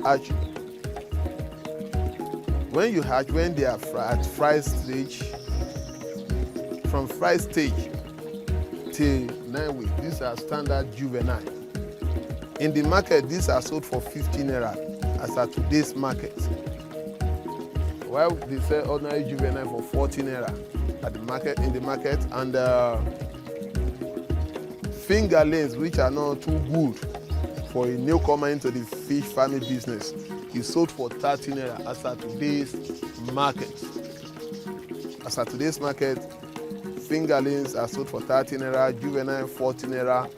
hatching. When you hatch, when they are at fry stage, from fry stage till 9 weeks, these are standard juvenile. In the market, these are sold for 15 naira as at today's market. While they sell ordinary juvenile for 14 naira at the market, in the market, and fingerlings, which are not too good for a newcomer into the fish farming business, is sold for 30 naira as at today's market. As at today's market, fingerlings are sold for 30 naira, juvenile 40 naira,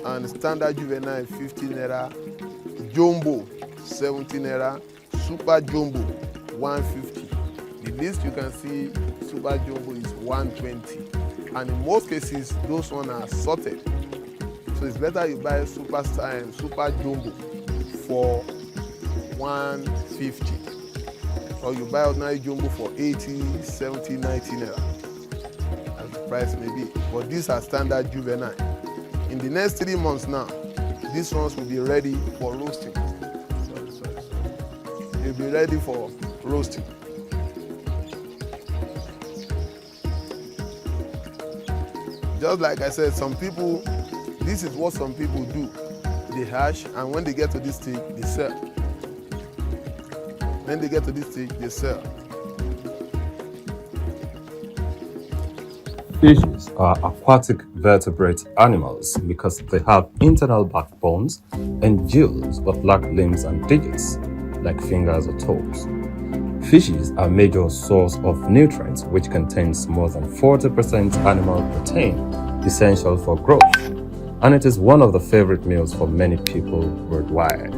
and standard juvenile 15 naira, jumbo 70 naira, super jumbo 150. The least you can see super jumbo is 120, and in most cases those ones are sorted. So it's better you buy super jumbo for 150, or you buy ordinary jumbo for 80, 70, 90 naira, as the price may be. But these are standard juvenile. In the next 3 months now, these ones will be ready for roasting. They'll be ready for roasting. Just like I said, some people, this is what some people do. They hatch, and when they get to this stage, they sell. When they get to this stage, they sell. Fishes are aquatic vertebrate animals because they have internal backbones and gills but lack limbs and digits, like fingers or toes. Fishes are a major source of nutrients, which contains more than 40% animal protein, essential for growth, and it is one of the favorite meals for many people worldwide.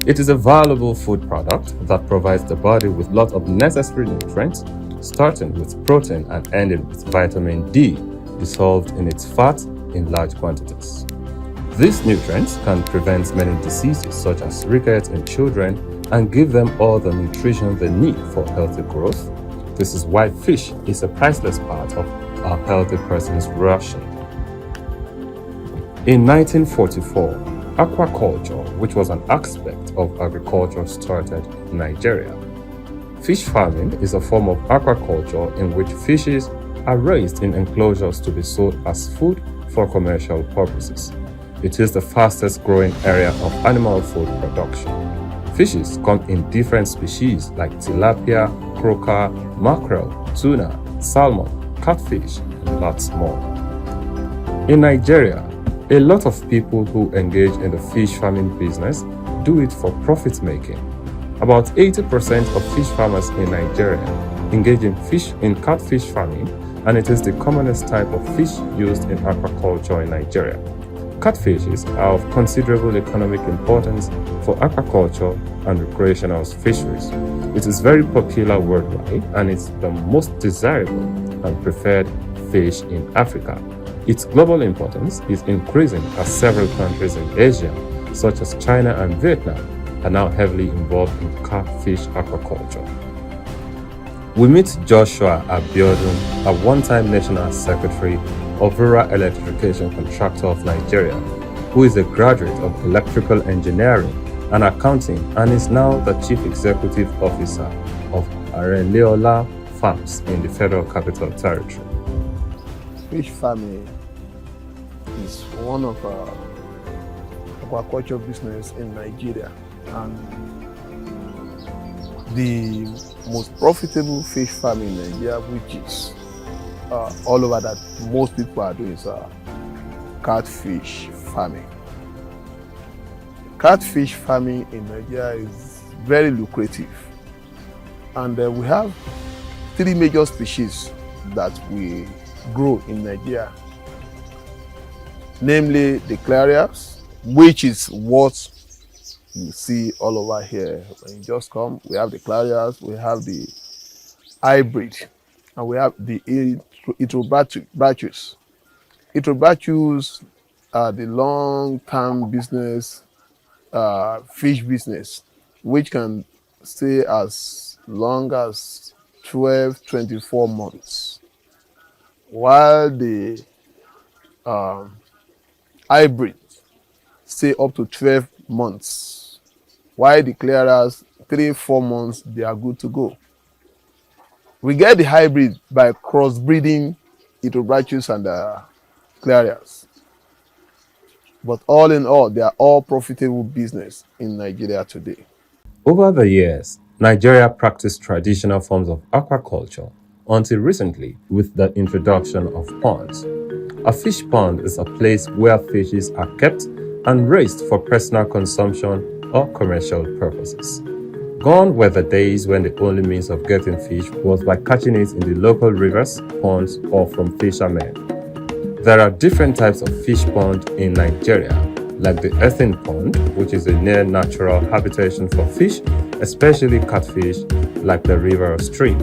It is a valuable food product that provides the body with lots of necessary nutrients, starting with protein and ending with vitamin D, dissolved in its fat in large quantities. These nutrients can prevent many diseases such as rickets in children and give them all the nutrition they need for healthy growth. This is why fish is a priceless part of a healthy person's ration. In 1944, aquaculture, which was an aspect of agriculture, started in Nigeria. Fish farming is a form of aquaculture in which fishes are raised in enclosures to be sold as food for commercial purposes. It is the fastest growing area of animal food production. Fishes come in different species like tilapia, croaker, mackerel, tuna, salmon, catfish, and lots more. In Nigeria, a lot of people who engage in the fish farming business do it for profit making. About 80% of fish farmers in Nigeria engage in catfish farming, and it is the commonest type of fish used in aquaculture in Nigeria. Catfishes are of considerable economic importance for aquaculture and recreational fisheries. It is very popular worldwide and is the most desirable and preferred fish in Africa. Its global importance is increasing as several countries in Asia, such as China and Vietnam, are now heavily involved in catfish aquaculture. We meet Joshua Abiodun, a one-time National Secretary of Rural Electrification Contractor of Nigeria, who is a graduate of electrical engineering and accounting and is now the Chief Executive Officer of Areleola Farms in the Federal Capital Territory. Fish farming is one of aquaculture business in Nigeria, and the most profitable fish farming in Nigeria, which is all over that most people are doing, is catfish farming. Catfish farming in Nigeria is very lucrative, and we have 3 major species that we grow in Nigeria, namely the clarias, which is what you see all over here. When you just come, we have the clarias, we have the hybrid, and we have the Erythrobacchus. Erythrobacchus are the long-term business, fish business, which can stay as long as 12, 24 months, while the hybrid stay up to 12 months while the clearers 3-4 months they are good to go. We get the hybrid by crossbreeding Ethiobrachus and clearers. But all in all, they are all profitable business in Nigeria today. Over the years, Nigeria practiced traditional forms of aquaculture until recently with the introduction of ponds. A fish pond is a place where fishes are kept and raised for personal consumption or commercial purposes. Gone were the days when the only means of getting fish was by catching it in the local rivers, ponds, or from fishermen. There are different types of fish pond in Nigeria, like the earthen pond, which is a near natural habitation for fish, especially catfish, like the river or stream.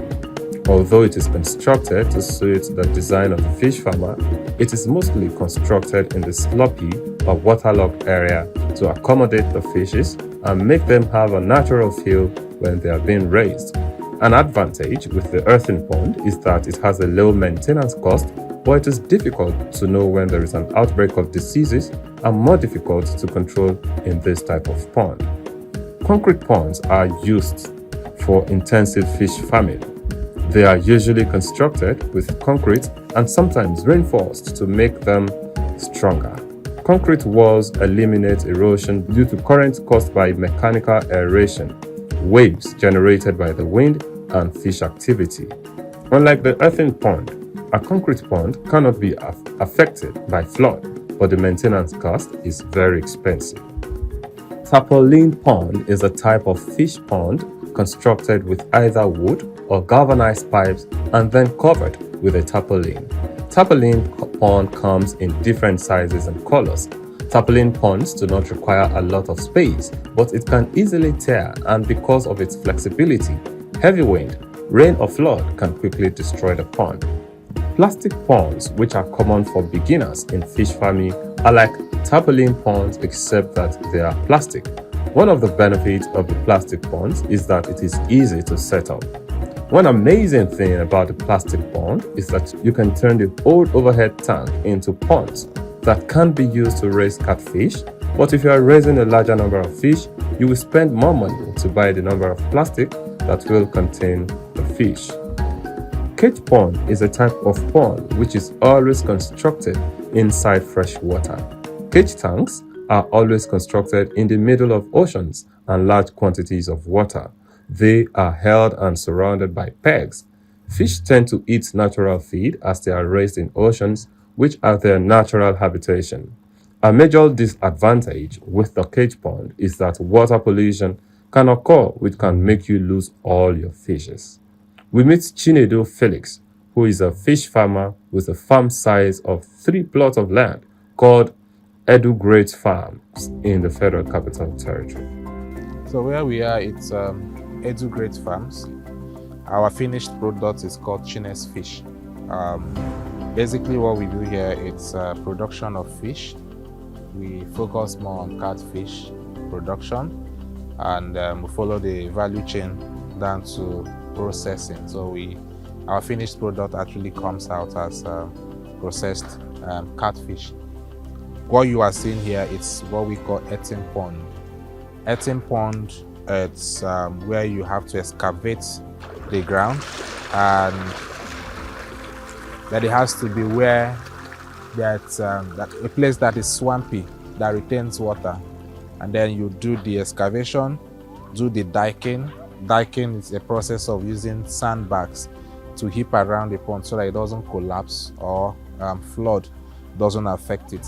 Although it is constructed to suit the design of the fish farmer, it is mostly constructed in the sloppy or waterlogged area to accommodate the fishes and make them have a natural feel when they are being raised. An advantage with the earthen pond is that it has a low maintenance cost, but it is difficult to know when there is an outbreak of diseases and more difficult to control in this type of pond. Concrete ponds are used for intensive fish farming. They are usually constructed with concrete and sometimes reinforced to make them stronger. Concrete walls eliminate erosion due to current caused by mechanical aeration, waves generated by the wind, and fish activity. Unlike the earthen pond, a concrete pond cannot be affected by flood, but the maintenance cost is very expensive. Tarpaulin pond is a type of fish pond constructed with either wood or galvanized pipes and then covered with a tarpaulin. Tarpaulin pond comes in different sizes and colors. Tarpaulin ponds do not require a lot of space, but it can easily tear, and because of its flexibility, heavy wind, rain or flood can quickly destroy the pond. Plastic ponds, which are common for beginners in fish farming, are like tarpaulin ponds except that they are plastic. One of the benefits of the plastic ponds is that it is easy to set up. One amazing thing about the plastic pond is that you can turn the old overhead tank into ponds that can be used to raise catfish, but if you are raising a larger number of fish, you will spend more money to buy the number of plastic that will contain the fish. Cage pond is a type of pond which is always constructed inside fresh water. Cage tanks are always constructed in the middle of oceans and large quantities of water. They are held and surrounded by pegs. Fish tend to eat natural feed as they are raised in oceans, which are their natural habitation. A major disadvantage with the cage pond is that water pollution can occur, which can make you lose all your fishes. We meet Chinedu Felix, who is a fish farmer with a farm size of 3 plots of land called Edu Great Farms in the Federal Capital Territory. So where we are, it's Edu Great Farms. Our finished product is called Chines Fish. Basically what we do here, it's production of fish. We focus more on catfish production, and we follow the value chain down to processing. So our finished product actually comes out as processed catfish. What you are seeing here, it's what we call earthen pond. Earthen pond, it's where you have to excavate the ground, and that it has to be where that a place that is swampy, that retains water, and then you do the excavation, do the diking. Diking is a process of using sandbags to heap around the pond so that it doesn't collapse or flood doesn't affect it.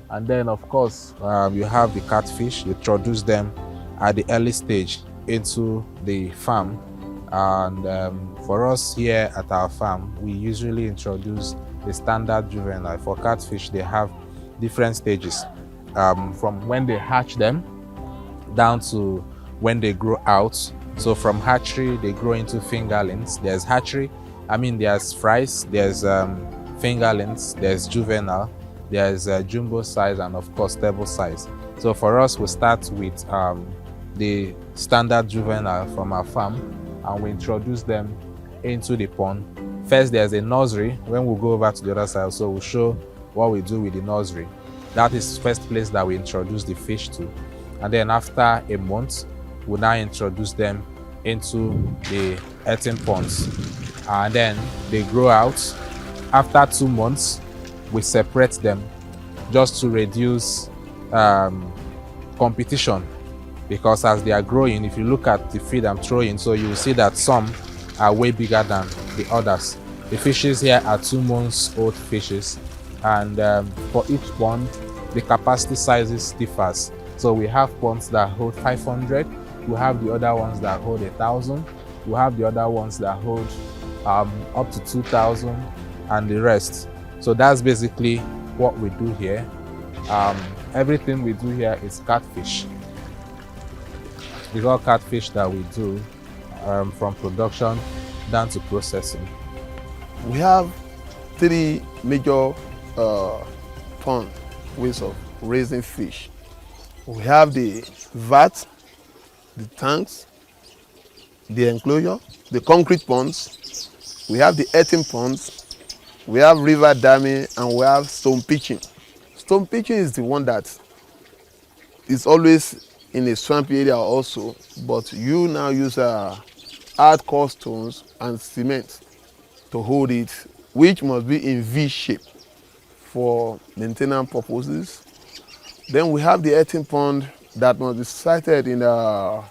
And then of course you have the catfish. You introduce them at the early stage into the farm, and for us here at our farm, we usually introduce the standard juvenile. For catfish, they have different stages, from when they hatch them down to when they grow out. So from hatchery, they grow into fingerlings. There's hatchery, there's fries, there's fingerlings, there's juvenile, there's jumbo size, and of course table size. So for us, we start with the standard juvenile from our farm, and we introduce them into the pond. First, there's a nursery. When we go over to the other side, so we'll show what we do with the nursery. That is the first place that we introduce the fish to. And then after a month, we now introduce them into the earthen ponds, and then they grow out. After 2 months, we separate them just to reduce competition, because as they are growing, if you look at the feed I'm throwing, so you will see that some are way bigger than the others. The fishes here are 2 months old fishes, and for each pond, the capacity sizes differs. So we have ponds that hold 500, we have the other ones that hold 1,000, we have the other ones that hold up to 2,000, and the rest. So that's basically what we do here. Everything we do here is catfish. It's all catfish that we do, from production down to processing. We have 3 major pond ways of raising fish. We have the vat, the tanks, the enclosure, the concrete ponds. We have the earthen ponds. We have river damming, and we have stone pitching. Stone pitching is the one that is always in a swampy area also, but you now use hardcore stones and cement to hold it, which must be in V shape for maintenance purposes. Then we have the earthen pond that must be sited in a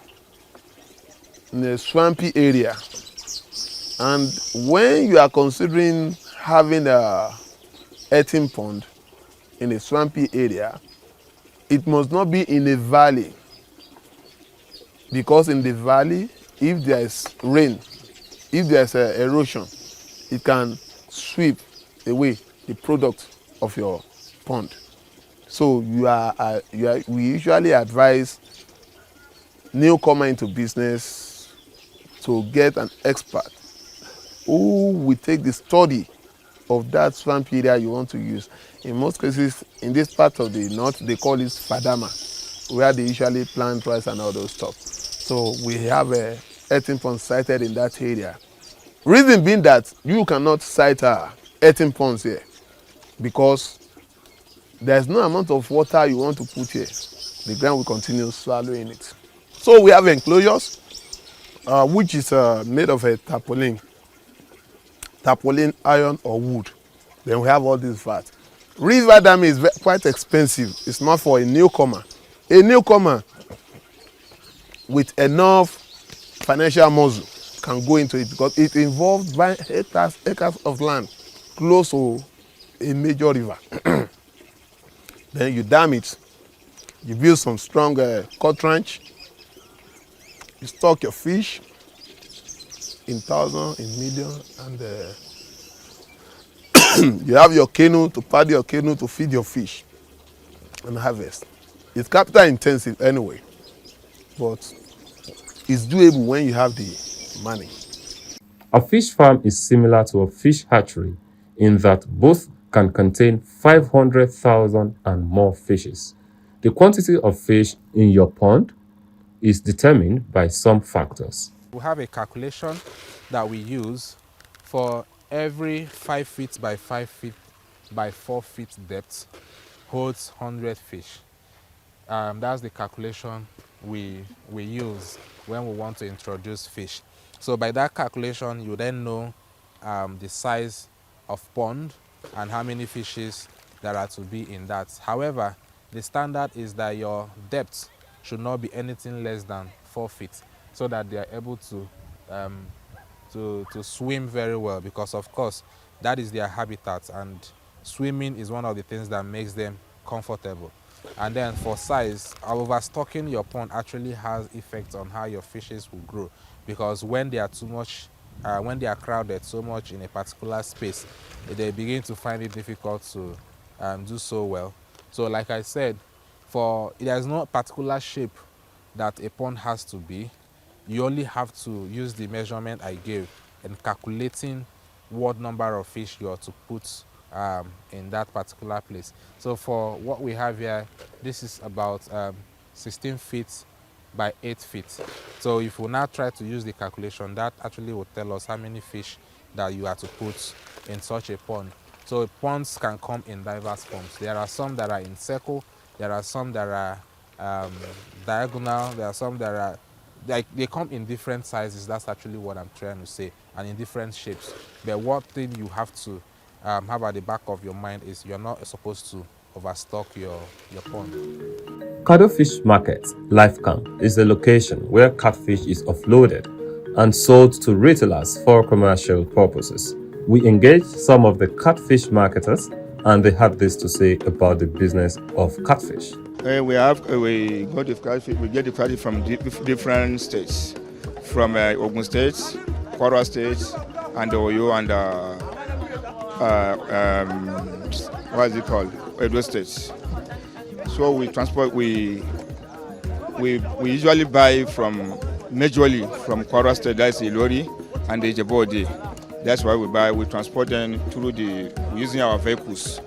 swampy area. And when you are considering having a earthen pond in a swampy area, it must not be in a valley, because in the valley, if there is rain, if there is erosion, it can sweep away the product of your pond. So we usually advise newcomer into business to get an expert who will take the study of that swamp area you want to use. In most cases, in this part of the north, they call it Fadama, where they usually plant rice and all those stuff. So we have a earthen pond sited in that area. Reason being that you cannot site earthen ponds here, because there's no amount of water you want to put here. The ground will continue swallowing it. So we have enclosures, which is made of a tarpaulin, iron or wood. Then we have all these vats. River dam is quite expensive. It's not for a newcomer. A newcomer with enough financial muscle can go into it, because it involves buying acres of land close to a major river. Then you dam it, you build some strong cut trench, you stock your fish in thousands, in millions, and you have your canoe to pad your canoe to feed your fish and harvest. It's capital intensive anyway, but it's doable when you have the money. A fish farm is similar to a fish hatchery in that both can contain 500,000 and more fishes. The quantity of fish in your pond is determined by some factors. We have a calculation that we use for every 5 feet by 5 feet by 4 feet depth holds 100 fish. That's the calculation we use when we want to introduce fish. So by that calculation, you then know the size of pond and how many fishes there are to be in that. However, the standard is that your depth should not be anything less than 4 feet, so that they are able to swim very well, because of course that is their habitat, and swimming is one of the things that makes them comfortable. And then for size, overstocking your pond actually has effects on how your fishes will grow, because when they are too much, when they are crowded so much in a particular space, they begin to find it difficult to do so well. So like I said, there's no particular shape that a pond has to be. You only have to use the measurement I gave and calculating what number of fish you are to put in that particular place. So for what we have here, this is about 16 feet by 8 feet. So if we now try to use the calculation, that actually will tell us how many fish that you are to put in such a pond. So ponds can come in diverse forms. There are some that are in circle, there are some that are diagonal, there are some that are like they come in different sizes. That's actually what I'm trying to say, and in different shapes. But one thing you have to have at the back of your mind is you're not supposed to overstock your pond. Cuttlefish Market Life Camp is a location where catfish is offloaded and sold to retailers for commercial purposes. We engaged some of the catfish marketers and they had this to say about the business of catfish. We got the catfish. We get the catfish from different states, from Ogun State, Kwara State, and Oyo, and what is it called? Edo State. So we transport. We usually buy majorly from Kwara State. That's Ilori and the Ijebode. That's why we buy. We transport them through using our vehicles.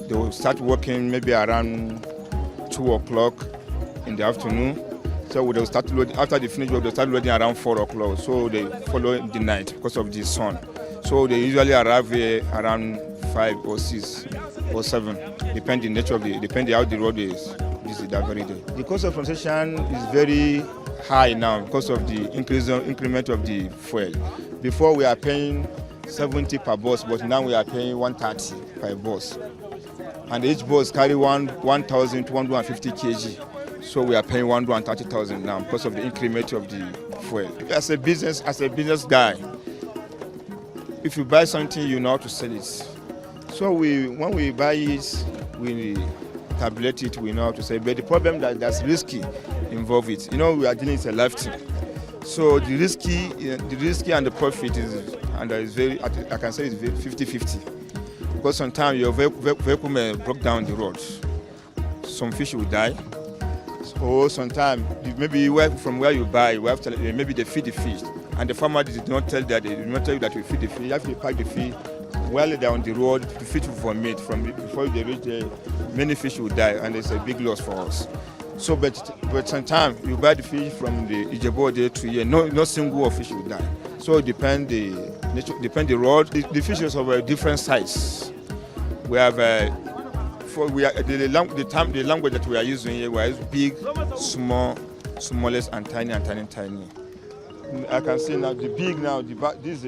They will start working maybe around 2 o'clock in the afternoon. So they'll start loading, after they finish work, they'll start loading around 4 o'clock. So they follow the night because of the sun. So they usually arrive here around 5 or 6 or 7, depending how the road is busy that very day. The cost of transportation is very high now because of the increment of the fuel. Before we are paying 70 per bus, but now we are paying 130 per bus. And each bus carry 1,250 kg. So we are paying 130,000 now because of the increment of the fuel. As a business guy, if you buy something, you know how to sell it. So when we buy it, we tabulate it, we know how to sell it. But the problem that's risky involved it. We are dealing with a life team. So the risky and the profit is very, I can say it's 50-50. Because sometimes your vehicle may break down the road. Some fish will die. Or sometimes maybe from where you buy, you have to, maybe they feed the fish, and the farmer did not tell you that we feed the fish. You have to pack the fish while they're on the road. The fish will vomit before they reach there. Many fish will die, and it's a big loss for us. So, but sometimes you buy the fish from the Ijebode to here, no single fish will die. So it depends the road. The fish is of a different size. We have the language that we are using here. We are using big, small, smallest, and tiny. I can see now the big now. This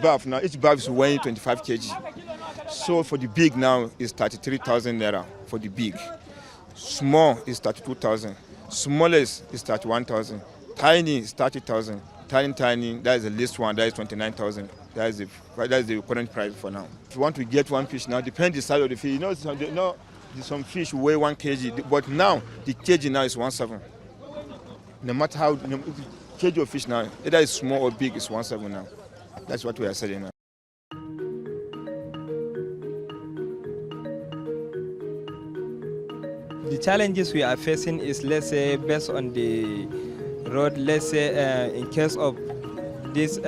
bath now. Each bath is weighing 25 kg. So for the big now is 33,000 naira for the big. Small is 32,000. Smallest is 31,000. Tiny is 30,000. Tiny. That is the least one. That is 29,000. That is the current price for now. If you want to get one fish now, depends the size of the fish. Some fish weigh 1 kg, but now the kg now is 1.7. No matter how kg of fish now, either it's small or big, it's 1.7 now. That's what we are selling now. The challenges we are facing is, let's say, based on the road. Let's say in case of this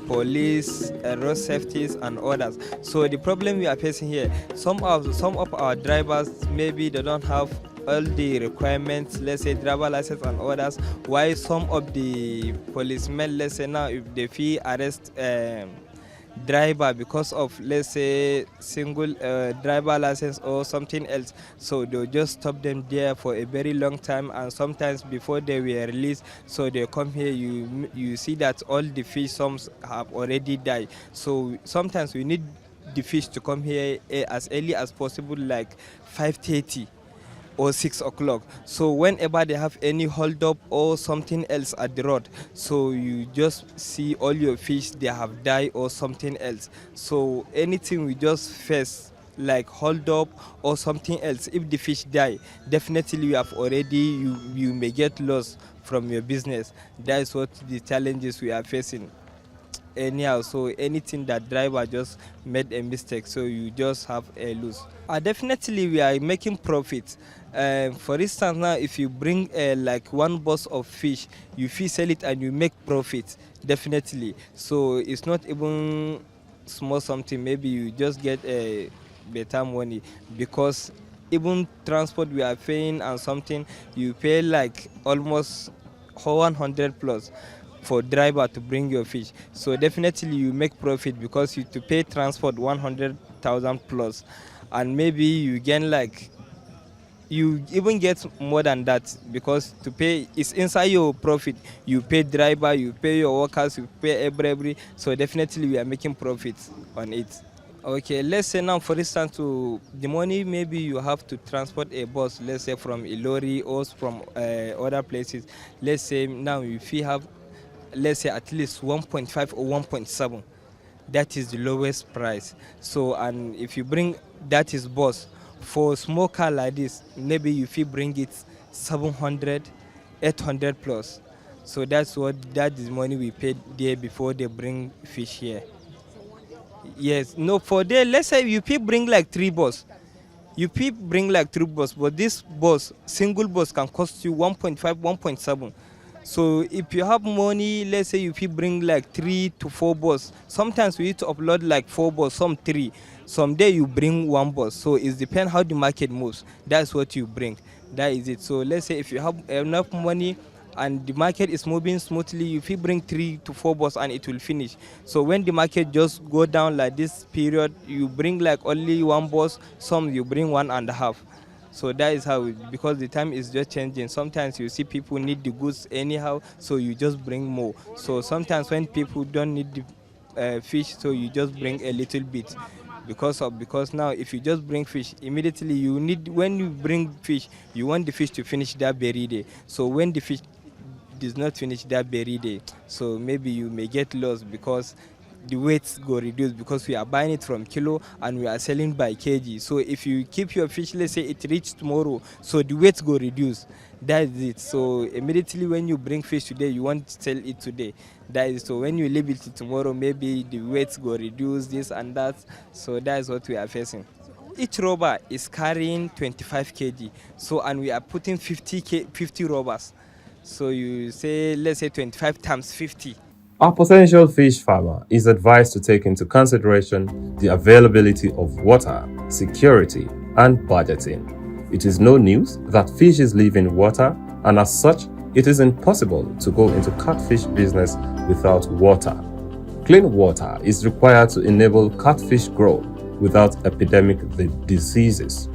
police, road safeties and others. So the problem we are facing here, some of our drivers, maybe they don't have all the requirements, let's say driver license and others, while some of the policemen, let's say now, if they feel arrest driver because of, let's say, single driver license or something else, so they'll just stop them there for a very long time, and sometimes before they were released, so they come here, you see that all the fish, some have already died. So sometimes we need the fish to come here as early as possible, like 5:30 or 6 o'clock. So whenever they have any hold up or something else at the road, so you just see all your fish, they have died or something else. So anything we just face, like hold up or something else, if the fish die, definitely you have already, you may get lost from your business. That is what the challenges we are facing. Anyhow, so anything that driver just made a mistake, so you just have a lose. Definitely we are making profit. For instance, now if you bring like one bus of fish, you sell it and you make profit, definitely. So it's not even small something, maybe you just get a better money, because even transport we are paying and something, you pay like almost 100 plus for driver to bring your fish. So definitely you make profit, because you to pay transport 100,000 plus, and maybe you gain like you even get more than that, because to pay is inside your profit. You pay driver, you pay your workers, you pay every. So definitely we are making profits on it. Okay, let's say now, for instance, to the money maybe you have to transport a bus, let's say from Ilori or from other places. Let's say now if you have, let's say at least 1.5 or 1.7, that is the lowest price. So, and if you bring, that is bus. For small car like this, maybe if you bring it 700, 800 plus. So that is money we paid there before they bring fish here. Yes, no, for there, let's say you people bring like 3 bus. You people bring like 3 bus, but this bus, single bus can cost you 1.5, 1.7. So if you have money, let's say if you bring like 3 to 4 bus, sometimes we need to upload like 4 bus, some 3. Some day you bring 1 bus. So it depends how the market moves. That's what you bring. That is it. So let's say if you have enough money and the market is moving smoothly, if you bring 3 to 4 bus and it will finish. So when the market just go down like this period, you bring like only 1 bus, some you bring 1.5. So that is how, because the time is just changing. Sometimes you see people need the goods anyhow, so you just bring more. So sometimes when people don't need the fish, so you just bring a little bit. Because now if you just bring fish, immediately you need, when you bring fish, you want the fish to finish that very day. So when the fish does not finish that very day, so maybe you may get lost, because the weights go reduce, because we are buying it from kilo and we are selling by kg. So if you keep your fish, let's say it reach tomorrow, so the weights go reduce. That is it. So immediately when you bring fish today, you want to sell it today. That is, so when you leave it till tomorrow, maybe the weights go reduce, this and that. So that is what we are facing. Each rubber is carrying 25 kg. So, and we are putting 50 rubbers. So you say, let's say 25 times 50. Our potential fish farmer is advised to take into consideration the availability of water, security, and budgeting. It is no news that fishes live in water, and as such, it is impossible to go into catfish business without water. Clean water is required to enable catfish growth without epidemic diseases.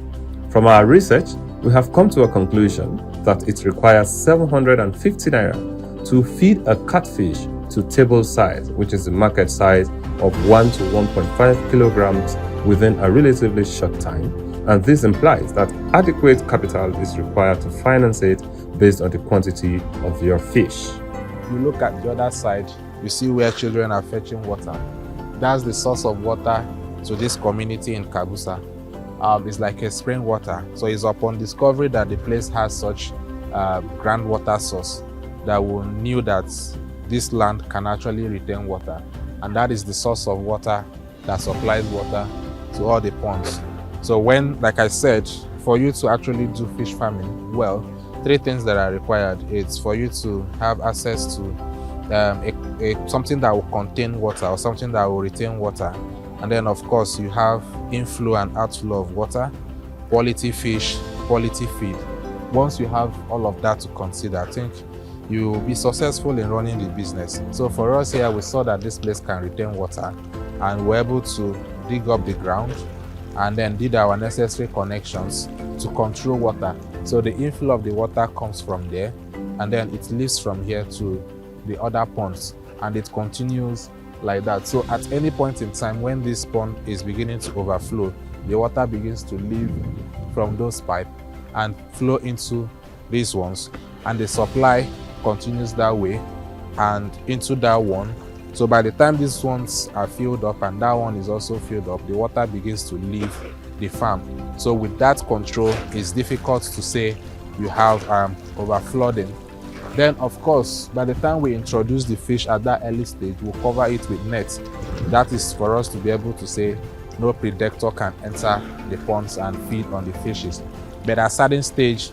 From our research, we have come to a conclusion that it requires 750 naira to feed a catfish to table size, which is the market size of 1 to 1.5 kilograms within a relatively short time, and this implies that adequate capital is required to finance it based on the quantity of your fish. You look at the other side, you see where children are fetching water. That's the source of water to this community in Kabusa. It's like a spring water. So it's upon discovery that the place has such groundwater source that we knew that this land can actually retain water, and that is the source of water that supplies water to all the ponds. So when, like I said, for you to actually do fish farming well, 3 things that are required. It's for you to have access to something that will contain water, or something that will retain water, and then of course you have inflow and outflow of water, quality fish, quality feed. Once you have all of that to consider, I think you will be successful in running the business. So for us here, we saw that this place can retain water, and we're able to dig up the ground and then did our necessary connections to control water. So the inflow of the water comes from there, and then it leaves from here to the other ponds, and it continues like that. So at any point in time when this pond is beginning to overflow, the water begins to leave from those pipes and flow into these ones, and the supply continues that way and into that one. So by the time these ones are filled up and that one is also filled up, the water begins to leave the farm. So with that control, it's difficult to say you have overflooding. Then of course, by the time we introduce the fish at that early stage, we'll cover it with nets. That is for us to be able to say no predator can enter the ponds and feed on the fishes. But at a certain stage,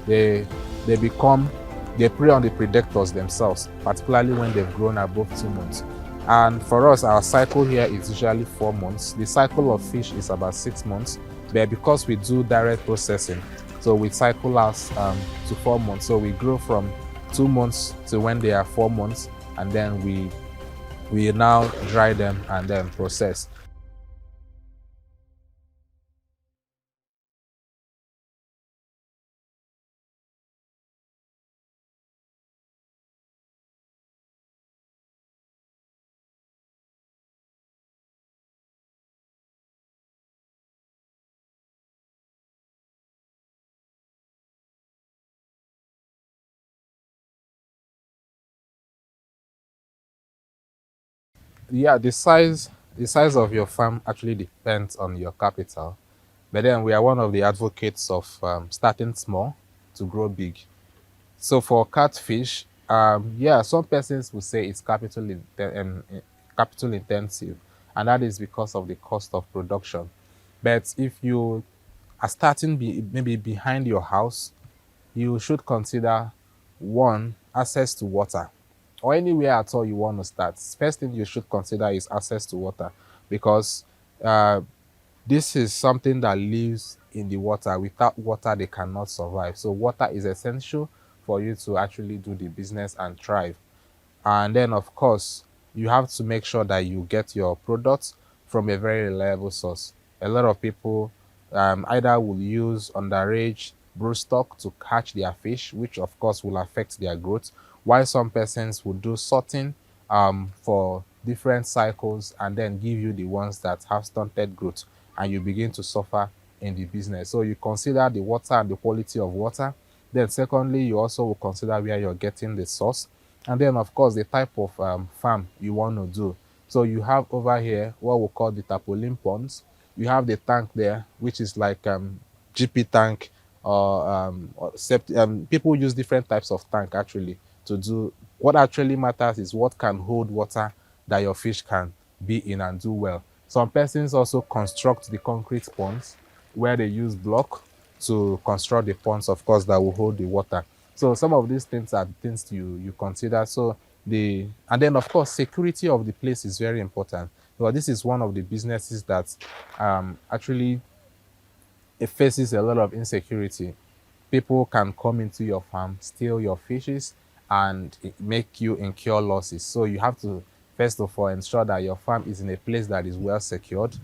they prey on the predators themselves, particularly when they've grown above 2 months. And for us, our cycle here is usually 4 months. The cycle of fish is about 6 months, but because we do direct processing, so we cycle out to 4 months. So we grow from 2 months to when they are 4 months, and then we now dry them and then process. Yeah, the size of your farm actually depends on your capital. But then we are one of the advocates of starting small to grow big. So for catfish, yeah, some persons will say it's capital intensive, and that is because of the cost of production. But if you are starting maybe behind your house, you should consider one, access to water, or anywhere at all you want to start. First thing you should consider is access to water, because uh, this is something that lives in the water. Without water, they cannot survive. So water is essential for you to actually do the business and thrive. And then, of course, you have to make sure that you get your products from a very reliable source. A lot of people either will use underage broodstock to catch their fish, which of course will affect their growth, while some persons will do sorting for different cycles and then give you the ones that have stunted growth, and you begin to suffer in the business. So you consider the water and the quality of water. Then secondly, you also will consider where you're getting the source, and then of course the type of farm you want to do. So you have over here what we call the tarpaulin ponds. You have the tank there, which is like GP tank, or people use different types of tank actually to do. What actually matters is what can hold water that your fish can be in and do well. Some persons also construct the concrete ponds, where they use block to construct the ponds, of course, that will hold the water. So some of these things are things you consider. So and then of course security of the place is very important. Well, this is one of the businesses that actually it faces a lot of insecurity. People can come into your farm, steal your fishes, and make you incur losses. So you have to first of all ensure that your farm is in a place that is well secured.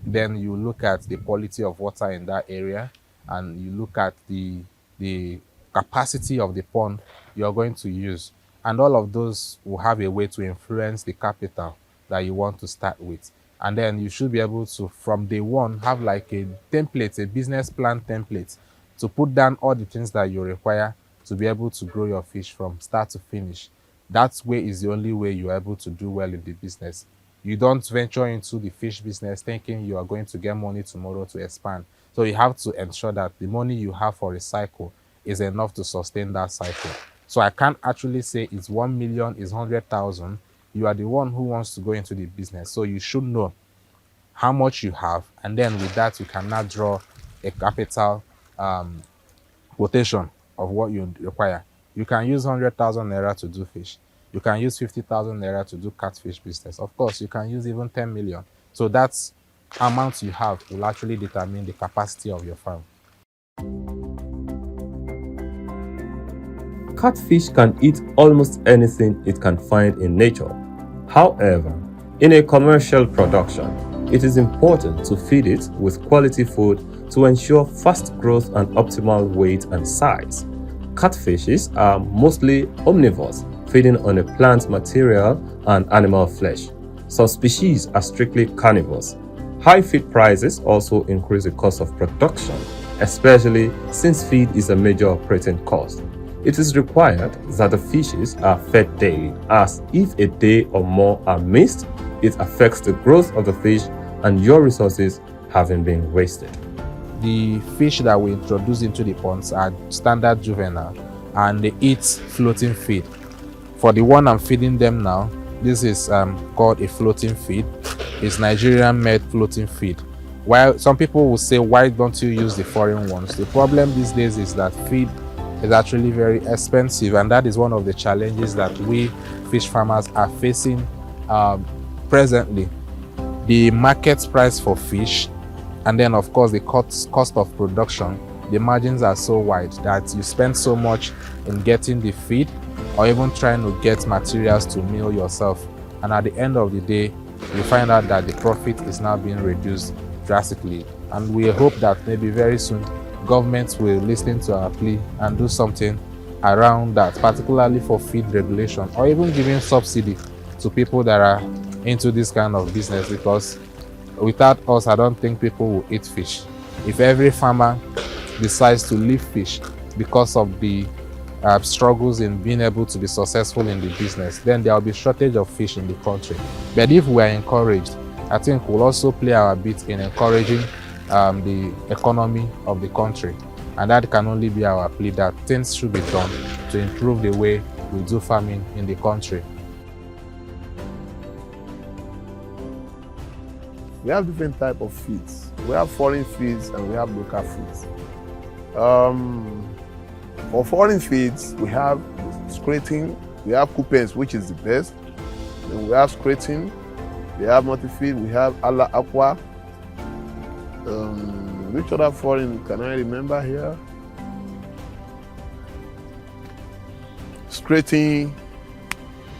Then you look at the quality of water in that area, and you look at the capacity of the pond you're going to use. And all of those will have a way to influence the capital that you want to start with. And then you should be able to, from day one, have like a template, a business plan template, to put down all the things that you require to be able to grow your fish from start to finish. That way is the only way you're able to do well in the business. You don't venture into the fish business thinking you are going to get money tomorrow to expand. So you have to ensure that the money you have for a cycle is enough to sustain that cycle. So I can't actually say it's 1 million, it's 100,000. You are the one who wants to go into the business. So you should know how much you have, and then with that you can now draw a capital quotation of what you require. You can use 100,000 naira to do fish. You can use 50,000 naira to do catfish business. Of course, you can use even 10 million. So that's amount you have will actually determine the capacity of your farm. Catfish can eat almost anything it can find in nature. However, in a commercial production, it is important to feed it with quality food to ensure fast growth and optimal weight and size. Catfishes are mostly omnivores, feeding on a plant material and animal flesh. Some species are strictly carnivores. High feed prices also increase the cost of production, especially since feed is a major operating cost. It is required that the fishes are fed daily, as if a day or more are missed, it affects the growth of the fish and your resources having been wasted. The fish that we introduce into the ponds are standard juvenile, and they eat floating feed. For the one I'm feeding them now, this is called a floating feed. It's Nigerian made floating feed. While some people will say, why don't you use the foreign ones? The problem these days is that feed is actually very expensive, and that is one of the challenges that we fish farmers are facing presently. The market price for fish, and then of course the cost of production, the margins are so wide that you spend so much in getting the feed or even trying to get materials to mill yourself, and at the end of the day you find out that the profit is now being reduced drastically. And we hope that maybe very soon government will listen to our plea and do something around that, particularly for feed regulation, or even giving subsidy to people that are into this kind of business, because without us I don't think people will eat fish. If every farmer decides to leave fish because of the struggles in being able to be successful in the business, then there will be shortage of fish in the country. But if we are encouraged, I think we'll also play our bit in encouraging the economy of the country. And that can only be our plea, that things should be done to improve the way we do farming in the country. We have different types of feeds. We have foreign feeds and we have local feeds. For foreign feeds, we have scrating, we have coupons, which is the best. Then we have scrating, we have multi-feed, we have ala aqua. Which other foreign can I remember here? Scrating,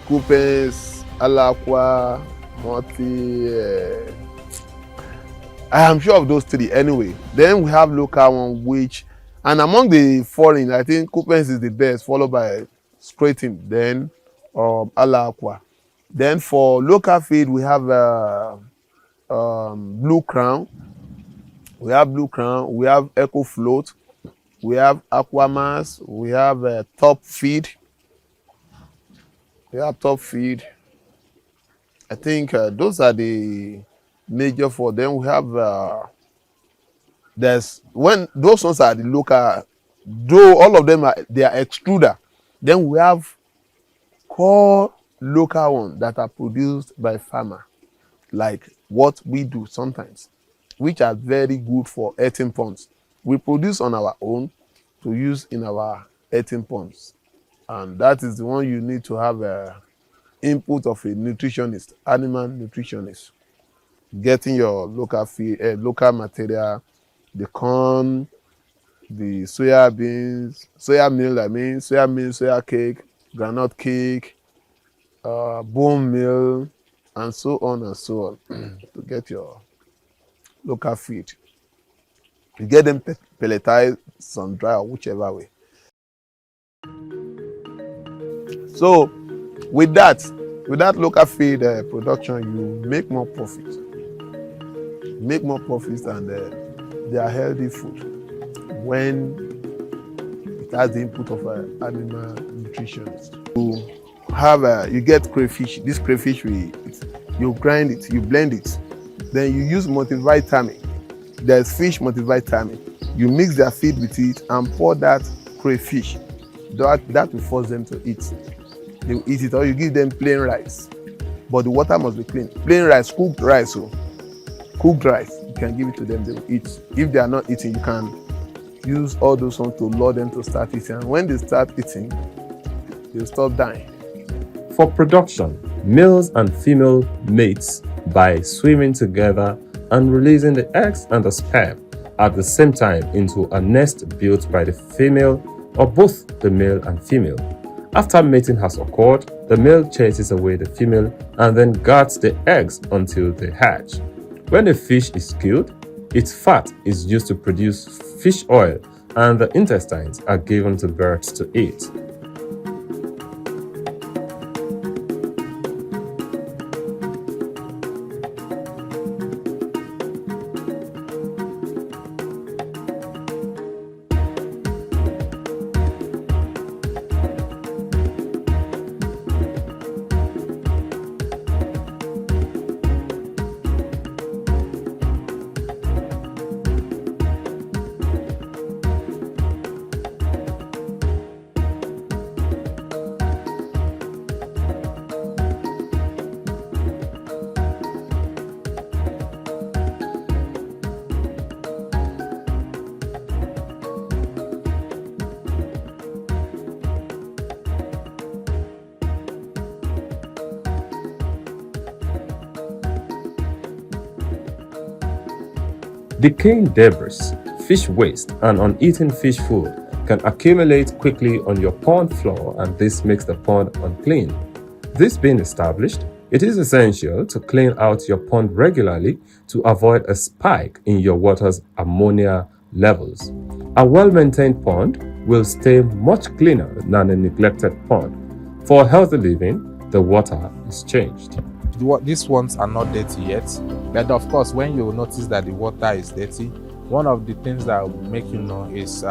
coupons, ala aqua, multi. I am sure of those three anyway. Then we have local one, which, and among the foreign, I think coupons is the best, followed by scrating, then ala aqua. Then for local feed, we have blue crown. We have blue crown. We have eco float. We have aquamass. We have top feed. We have top feed. I think those are the major for them. We have there's when those ones are the local, though all of them they are extruder. Then we have core local ones that are produced by farmer, like what we do sometimes, which are very good for earthen ponds. We produce on our own to use in our earthen ponds, and that is the one you need to have input of a nutritionist, animal nutritionist, getting your local feed, local material, the corn, the soya beans, soya meal, soya cake, groundnut cake, bone meal, and so on and so on to get your local feed. You get them pelletized, sun dry, or whichever way. So with that local feed production, you make more profit. Make more profits, and they are healthy food when it has the input of an animal nutritionist. You get crayfish. This crayfish, you grind it, you blend it, then you use multivitamin. There's fish multivitamin. You mix their feed with it and pour that crayfish. That will force them to eat. They will eat it, or you give them plain rice, but the water must be clean. Plain rice, cooked rice, cooked rice, you can give it to them, they will eat. If they are not eating, you can use all those ones to lure them to start eating. And when they start eating, they'll stop dying. For production, males and female mates by swimming together and releasing the eggs and the sperm at the same time into a nest built by the female or both the male and female. After mating has occurred, the male chases away the female and then guards the eggs until they hatch. When the fish is killed, its fat is used to produce fish oil and the intestines are given to birds to eat. Decaying debris, fish waste, and uneaten fish food can accumulate quickly on your pond floor, and this makes the pond unclean. This being established, it is essential to clean out your pond regularly to avoid a spike in your water's ammonia levels. A well-maintained pond will stay much cleaner than a neglected pond. For healthy living, the water is changed. These ones are not dirty yet, but of course when you notice that the water is dirty, one of the things that will make you know is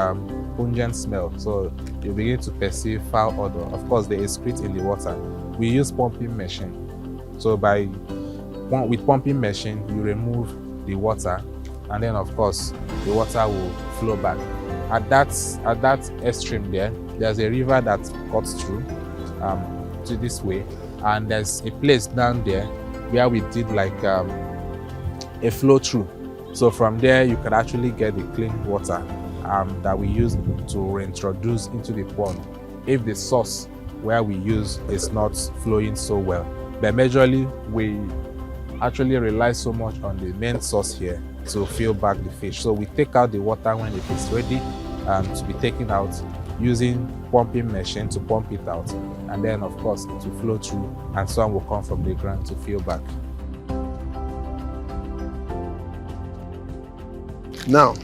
pungent smell. So you begin to perceive foul odor. Of course, they excrete in the water. We use pumping machine. So with pumping machine, you remove the water, and then of course the water will flow back. At that extreme there's a river that cuts through to this way, and there's a place down there where we did like a flow through. So from there you can actually get the clean water that we use to reintroduce into the pond if the source where we use is not flowing so well. But majorly we actually rely so much on the main source here to fill back the fish. So we take out the water when it is ready to be taken out, using pumping machine to pump it out, and then of course it will flow through and some will come from the ground to fill back. Now,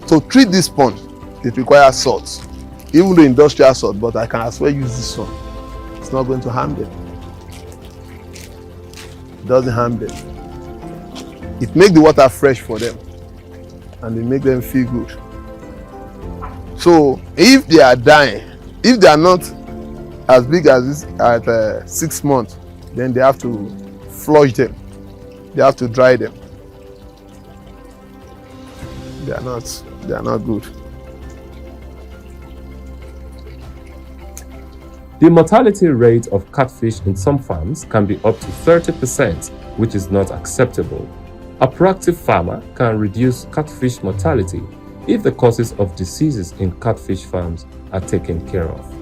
to treat this pond, it requires salt, even though industrial salt, but I can as well use this one. It's not going to harm them. It doesn't harm them. It makes the water fresh for them, and it makes them feel good. So if they are dying, if they are not as big as this at 6 months, then they have to flush them. They have to dry them. They are not good. The mortality rate of catfish in some farms can be up to 30%, which is not acceptable. A proactive farmer can reduce catfish mortality if the causes of diseases in catfish farms are taken care of.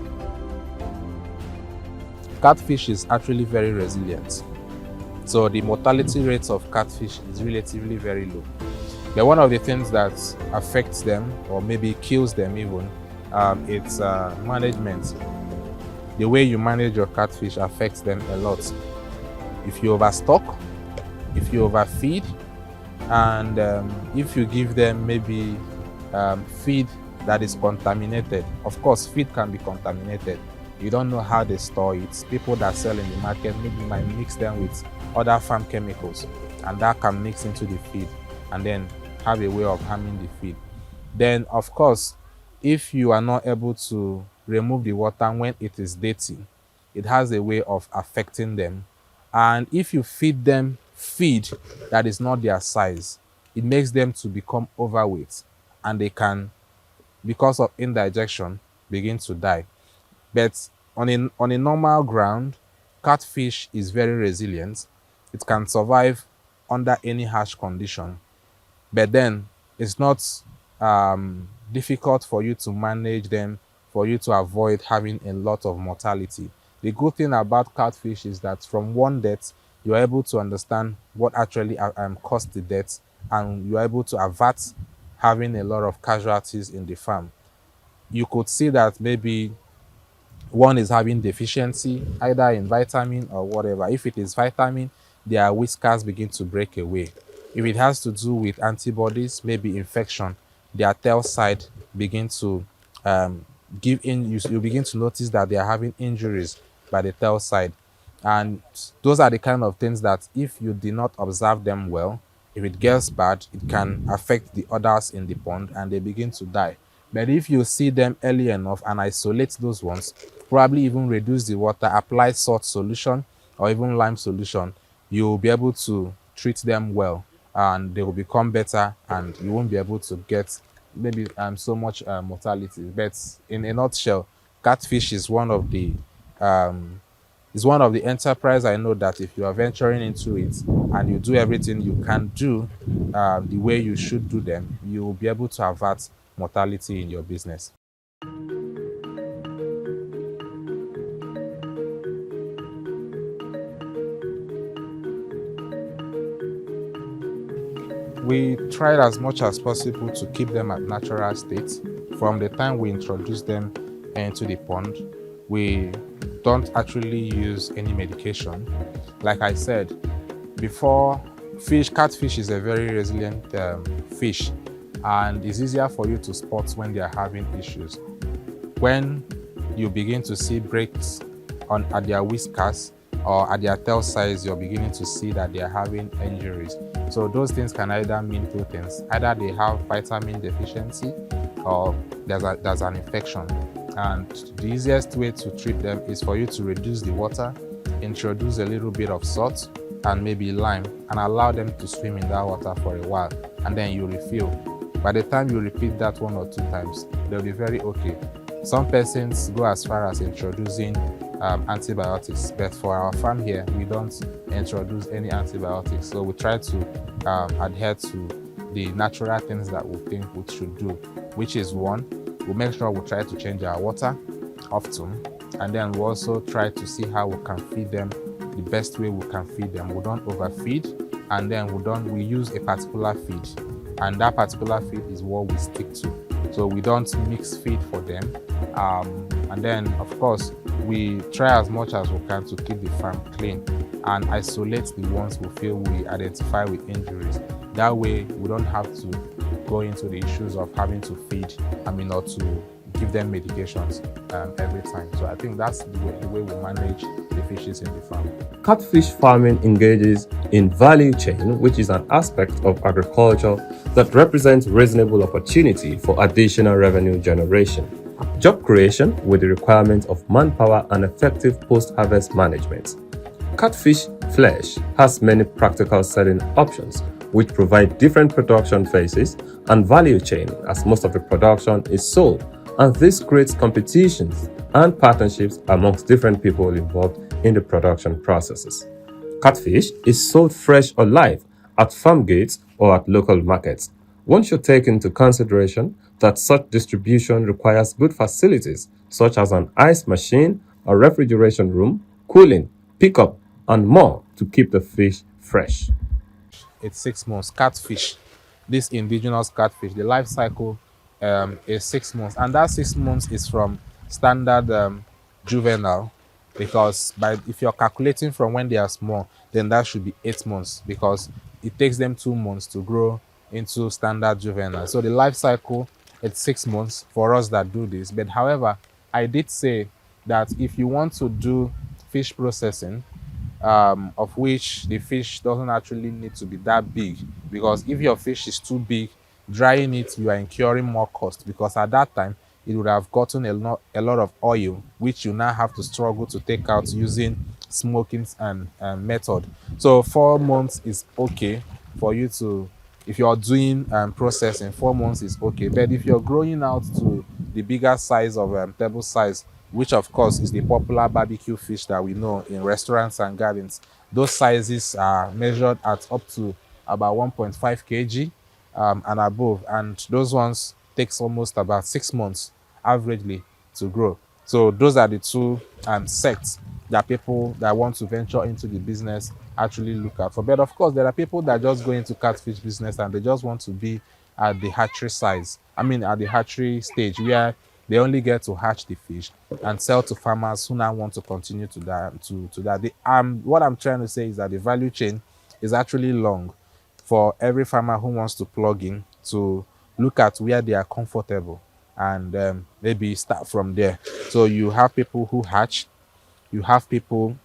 Catfish is actually very resilient. So the mortality rates of catfish is relatively very low. But one of the things that affects them, or maybe kills them even, it's management. The way you manage your catfish affects them a lot. If you overstock, if you overfeed, and if you give them maybe feed that is contaminated. Of course, feed can be contaminated. You don't know how they store it. People that sell in the market maybe might mix them with other farm chemicals, and that can mix into the feed and then have a way of harming the feed. Then, of course, if you are not able to remove the water when it is dirty, it has a way of affecting them. And if you feed them feed that is not their size, it makes them to become overweight, and they can, because of indigestion, begin to die. But on a normal ground, catfish is very resilient. It can survive under any harsh condition. But then it's not difficult for you to manage them, for you to avoid having a lot of mortality. The good thing about catfish is that from one death, you're able to understand what actually caused the death, and you're able to avert having a lot of casualties in the farm. You could see that maybe one is having deficiency, either in vitamin or whatever. If it is vitamin, their whiskers begin to break away. If it has to do with antibodies, maybe infection, their tail side begin to give in. You begin to notice that they are having injuries by the tail side. And those are the kind of things that if you do not observe them well, if it gets bad, it can affect the others in the pond and they begin to die. But if you see them early enough and isolate those ones, probably even reduce the water, apply salt solution or even lime solution, you'll be able to treat them well and they will become better, and you won't be able to get maybe so much mortality. But in a nutshell, catfish is one of the enterprise I know that if you are venturing into it and you do everything you can do the way you should do them, you will be able to avert mortality in your business. We tried as much as possible to keep them at natural state. From the time we introduce them into the pond, we don't actually use any medication. Like I said before, catfish is a very resilient fish, and it's easier for you to spot when they are having issues. When you begin to see breaks at their whiskers or at their tail size, you're beginning to see that they are having injuries. So those things can either mean two things. Either they have vitamin deficiency, or there's an infection. And the easiest way to treat them is for you to reduce the water, introduce a little bit of salt and maybe lime, and allow them to swim in that water for a while, and then you refill. By the time you repeat that 1 or 2 times, they'll be very okay. Some persons go as far as introducing antibiotics, but for our farm here, we don't introduce any antibiotics. So we try to adhere to the natural things that we think we should do, which is one, we make sure we try to change our water often, and then we also try to see how we can feed them the best way we can feed them. We don't overfeed, and then we use a particular feed, and that particular feed is what we stick to. So we don't mix feed for them, and then of course we try as much as we can to keep the farm clean and isolate the ones we feel we identify with injuries. That way we don't have to go into the issues of having to feed, or to give them medications every time. So I think that's the way we manage the fishes in the farm. Catfish farming engages in value chain, which is an aspect of agriculture that represents reasonable opportunity for additional revenue generation, job creation with the requirement of manpower and effective post-harvest management. Catfish flesh has many practical selling options, which provide different production phases and value chain, as most of the production is sold, and this creates competitions and partnerships amongst different people involved in the production processes. Catfish is sold fresh or live at farm gates or at local markets. One should take into consideration that such distribution requires good facilities such as an ice machine, a refrigeration room, cooling, pickup, and more to keep the fish fresh. It's 6 months. Catfish, this indigenous catfish, the life cycle is 6 months, and that 6 months is from standard juvenile, because if you're calculating from when they are small, then that should be 8 months, because it takes them 2 months to grow into standard juvenile. So the life cycle, it's 6 months for us that do this. But however, I did say that if you want to do fish processing, of which the fish doesn't actually need to be that big, because if your fish is too big, drying it, you are incurring more cost, because at that time it would have gotten a lot of oil, which you now have to struggle to take out using smoking and method. So 4 months is okay for you to, if you're doing processing, 4 months is okay. But if you're growing out to the bigger size of table size, which of course is the popular barbecue fish that we know in restaurants and gardens, those sizes are measured at up to about 1.5 kg and above, and those ones takes almost about 6 months averagely to grow. So those are the two sects that people that want to venture into the business actually look out for. But of course, there are people that just go into catfish business and they just want to be at the hatchery size. At the hatchery stage, where they only get to hatch the fish and sell to farmers who now want to continue to that. What I'm trying to say is that the value chain is actually long for every farmer who wants to plug in to look at where they are comfortable and maybe start from there. So you have people who hatch, you have people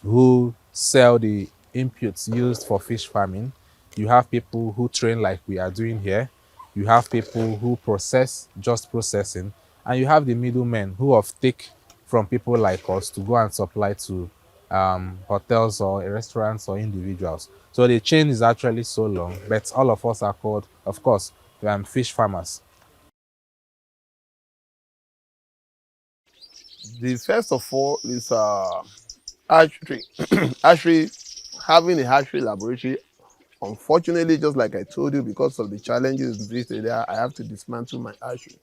who sell the inputs used for fish farming, you have people who train like we are doing here, you have people who process, just processing, and you have the middlemen who take from people like us to go and supply to hotels or restaurants or individuals. So the chain is actually so long, but all of us are called, of course, fish farmers. The first of all is hatchery. Hatchery, having a hatchery laboratory. Unfortunately, just like I told you, because of the challenges in this area, I have to dismantle my hatchery.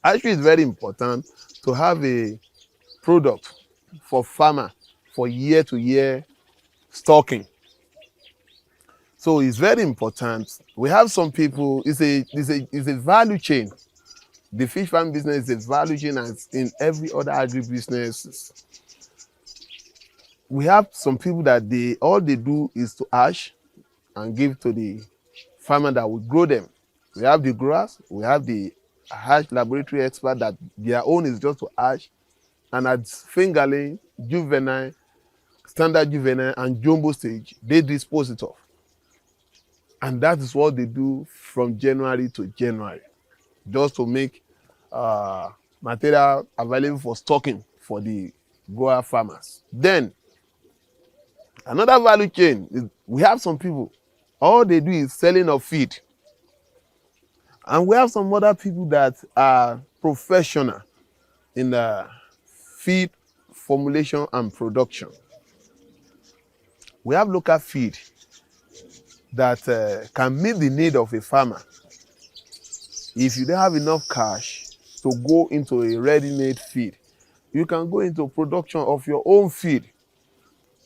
Hatchery is very important to have a product for farmer for year-to-year stocking. So it's very important. We have some people, it's a value chain. The fish farm business is a value chain as in every other agribusiness. We have some people that all they do is to hatch and give to the farmer that will grow them. We have the growers, we have the hatch laboratory expert that their own is just to hatch, and at fingerling, juvenile, standard juvenile, and jumbo stage, they dispose it off. And that is what they do from January to January. just to make material available for stocking for the grower farmers. Then another value chain is we have some people, all they do is selling of feed. And we have some other people that are professional in the feed formulation and production. We have local feed that can meet the need of a farmer. If you don't have enough cash to go into a ready-made feed, you can go into production of your own feed,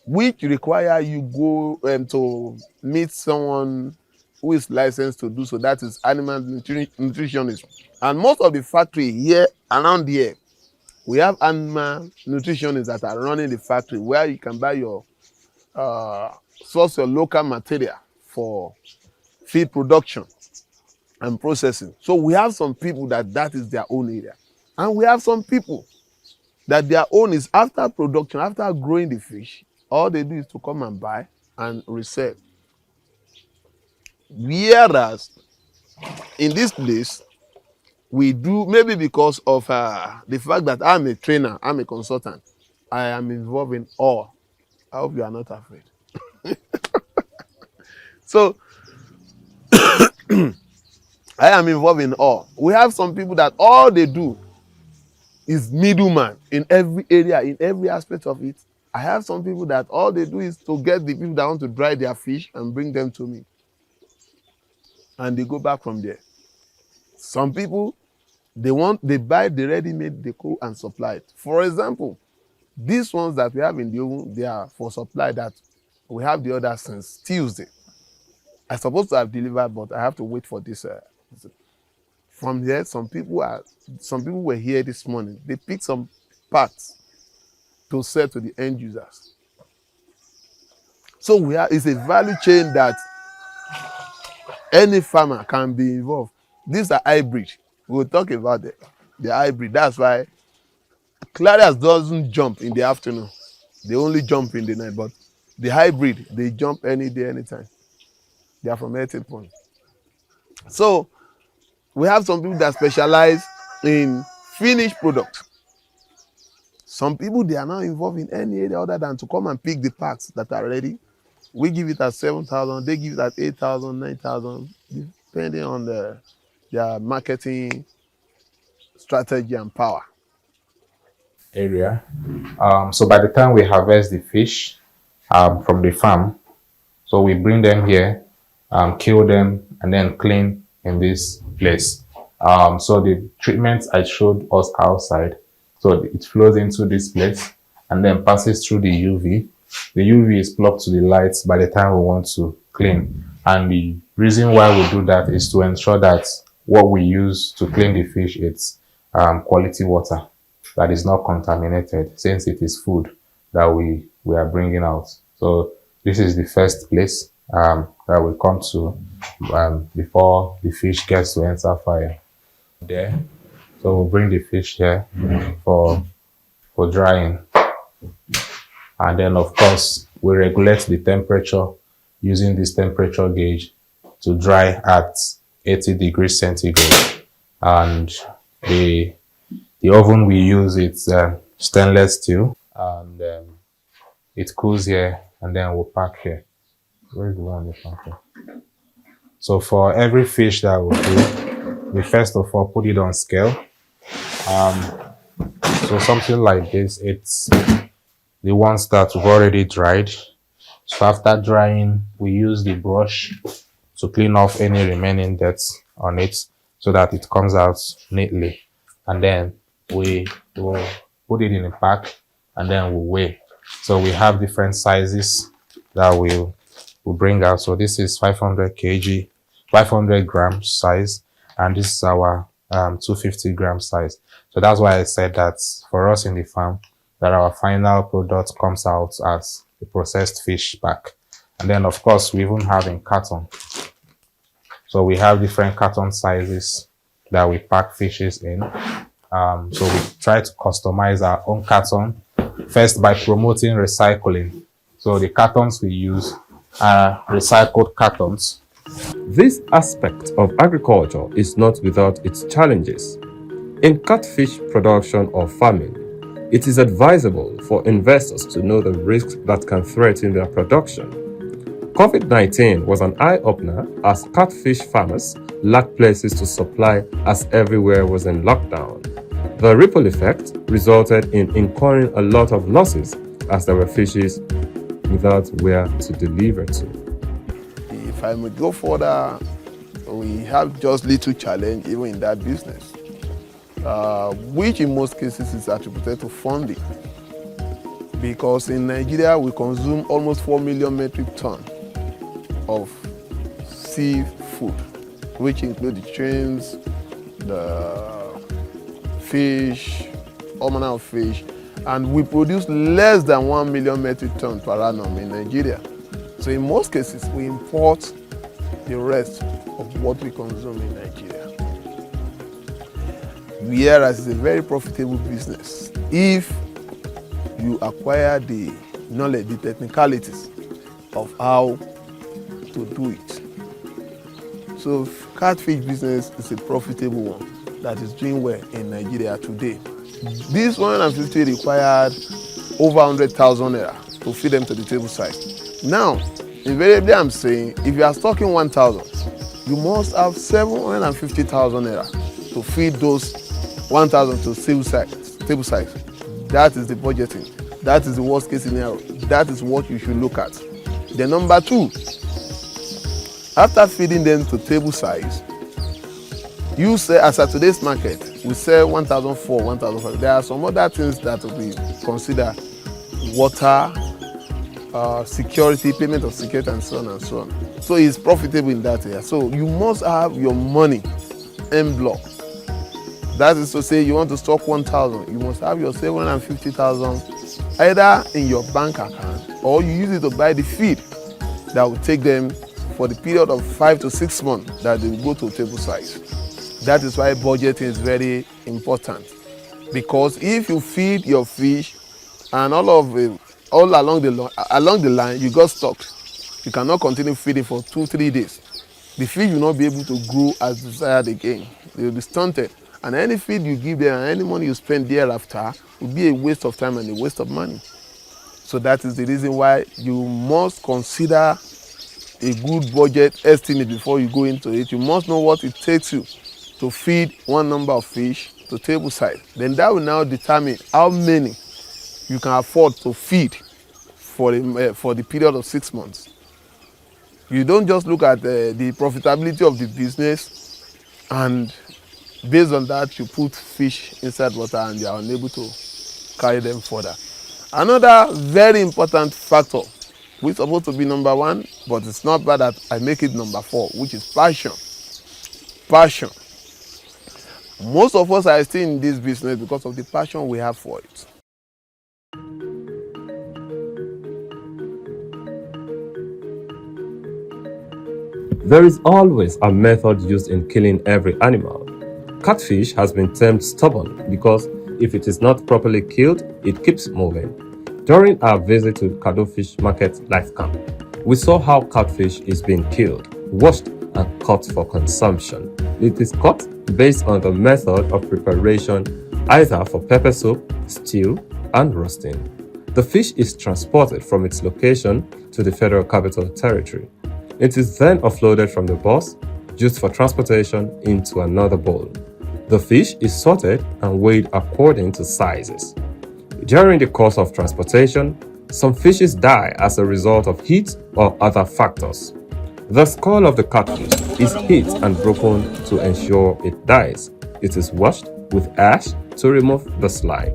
which require you go to meet someone who is licensed to do so. That is animal nutritionist. And most of the factory here around here, we have animal nutritionists that are running the factory where you can buy your source your local material for feed production and processing. So we have some people that is their own area. And we have some people that their own is after production, after growing the fish, all they do is to come and buy and resell. Whereas in this place, we do, maybe because of the fact that I'm a trainer, I'm a consultant, I am involved in all. I hope you are not afraid. So, I am involved in all. We have some people that all they do is middleman in every area, in every aspect of it. I have some people that all they do is to get the people that want to dry their fish and bring them to me. And they go back from there. Some people, they buy the ready-made, they go and supply it. For example, these ones that we have in the oven, they are for supply that we have the order since Tuesday. I'm supposed to have delivered, but I have to wait for this. From there, some people were here this morning. They picked some parts to sell to the end users. So it's a value chain that any farmer can be involved. These are hybrid. We'll talk about the hybrid. That's why Clarias doesn't jump in the afternoon. They only jump in the night. But the hybrid, they jump any day, anytime. They are from 18 point. So we have some people that specialize in finished products. Some people, they are not involved in any area other than to come and pick the packs that are ready. We give it at 7,000, they give it at 8,000, 9,000, depending on their marketing strategy and power. Area. So by the time we harvest the fish from the farm, so we bring them here, kill them, and then clean in this place. So the treatment I showed us outside, so it flows into this place and then passes through the UV. The UV is plugged to the lights by the time we want to clean. And the reason why we do that is to ensure that what we use to clean the fish is quality water that is not contaminated, since it is food that we are bringing out. So this is the first place that we come to before the fish gets to enter fire. There, so we'll bring the fish here for drying. And then, of course, we regulate the temperature using this temperature gauge to dry at 80 degrees centigrade. And the oven we use, it's stainless steel, and it cools here, and then we'll pack here. Where's the one we pack here? So for every fish that we do, we first of all put it on scale. So something like this, it's the ones that we've already dried. So after drying, we use the brush to clean off any remaining dirt on it so that it comes out neatly. And then we will put it in a pack and then we'll weigh. So we have different sizes that we'll bring out. So this is 500 kg, 500 gram size, and this is our 250 gram size. So that's why I said that for us in the farm, that our final product comes out as a processed fish pack. And then of course we even have in carton. So we have different carton sizes that we pack fishes in. So we try to customize our own carton first by promoting recycling. So the cartons we use are recycled cartons This aspect of agriculture is not without its challenges. In catfish production or farming, it is advisable for investors to know the risks that can threaten their production. COVID-19 was an eye-opener as catfish farmers lacked places to supply as everywhere was in lockdown. The ripple effect resulted in incurring a lot of losses as there were fishes without where to deliver to. If I may go further, we have just little challenge even in that business, which in most cases is attributed to funding. Because in Nigeria, we consume almost 4 million metric tons of seafood, which include the shrimps, the fish, all manner of fish, and we produce less than 1 million metric tons per annum in Nigeria. So in most cases, we import the rest of what we consume in Nigeria. Whereas it's a very profitable business if you acquire the knowledge, the technicalities of how to do it. So catfish business is a profitable one that is doing well in Nigeria today. This 150 required over 100,000 naira to feed them to the table side. Now, invariably I'm saying, if you are stocking 1,000, you must have 750,000 naira to feed those 1,000 to table side. That is the budgeting. That is the worst case scenario. That is what you should look at. The number two, after feeding them to table size, you say, as at today's market, we sell 1,004, 1,005. There are some other things that will be considered: water, security, payment of security, and so on and so on. So it's profitable in that area. So you must have your money en bloc. That is to say, you want to stock 1,000, you must have your 750,000 either in your bank account, or you use it to buy the feed that will take them for the period of 5 to 6 months that they will go to table size. That is why budgeting is very important, because if you feed your fish and all along the line you got stocked, you cannot continue feeding for 2-3 days. The fish will not be able to grow as desired again. They will be stunted, and any feed you give them and any money you spend thereafter will be a waste of time and a waste of money. So that is the reason why you must consider a good budget estimate before you go into it. You must know what it takes you to feed one number of fish to table side. Then that will now determine how many you can afford to feed for the period of 6 months. You don't just look at the profitability of the business and based on that you put fish inside water and you are unable to carry them further. Another very important factor, which is supposed to be number 1, but it's not bad that I make it number 4, which is passion. Passion. Most of us are still in this business because of the passion we have for it. There is always a method used in killing every animal. Catfish has been termed stubborn because if it is not properly killed, it keeps moving. During our visit to Catfish Market Life Camp, we saw how catfish is being killed, washed, and cut for consumption. It is cut based on the method of preparation, either for pepper soup, stew, and roasting. The fish is transported from its location to the Federal Capital Territory. It is then offloaded from the bus, used for transportation into another bowl. The fish is sorted and weighed according to sizes. During the course of transportation, some fishes die as a result of heat or other factors. The skull of the catfish is hit and broken to ensure it dies. It is washed with ash to remove the slime.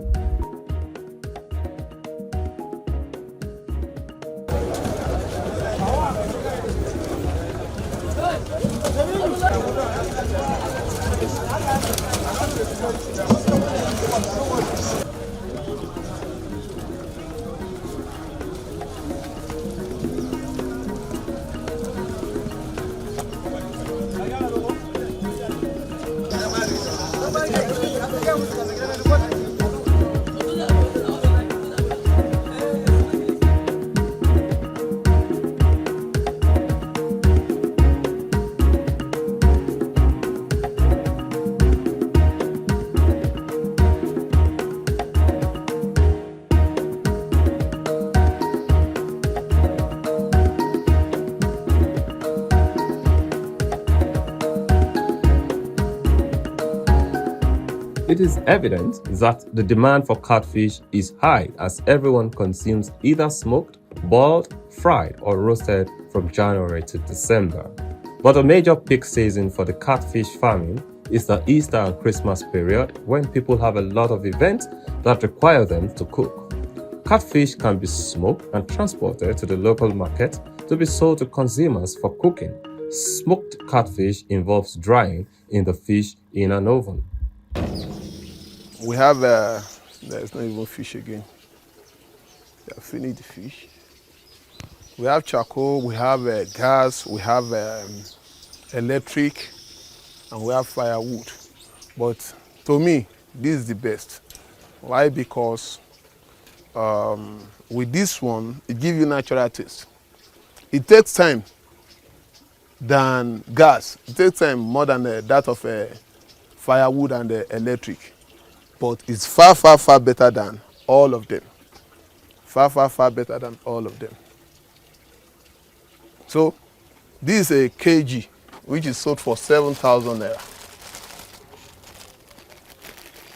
it is evident that the demand for catfish is high as everyone consumes either smoked, boiled, fried, or roasted from January to December. But a major peak season for the catfish farming is the Easter and Christmas period, when people have a lot of events that require them to cook. Catfish can be smoked and transported to the local market to be sold to consumers for cooking. Smoked catfish involves drying in the fish in an oven. We have, there's not even fish again. We have finished the fish. We have charcoal, we have gas, we have electric, and we have firewood. But to me, this is the best. Why? Because with this one, it gives you natural taste. It takes time than gas. It takes time more than that of firewood and electric. But it's far, far, far better than all of them. Far, far, far better than all of them. So this is a kg, which is sold for 7,000 naira.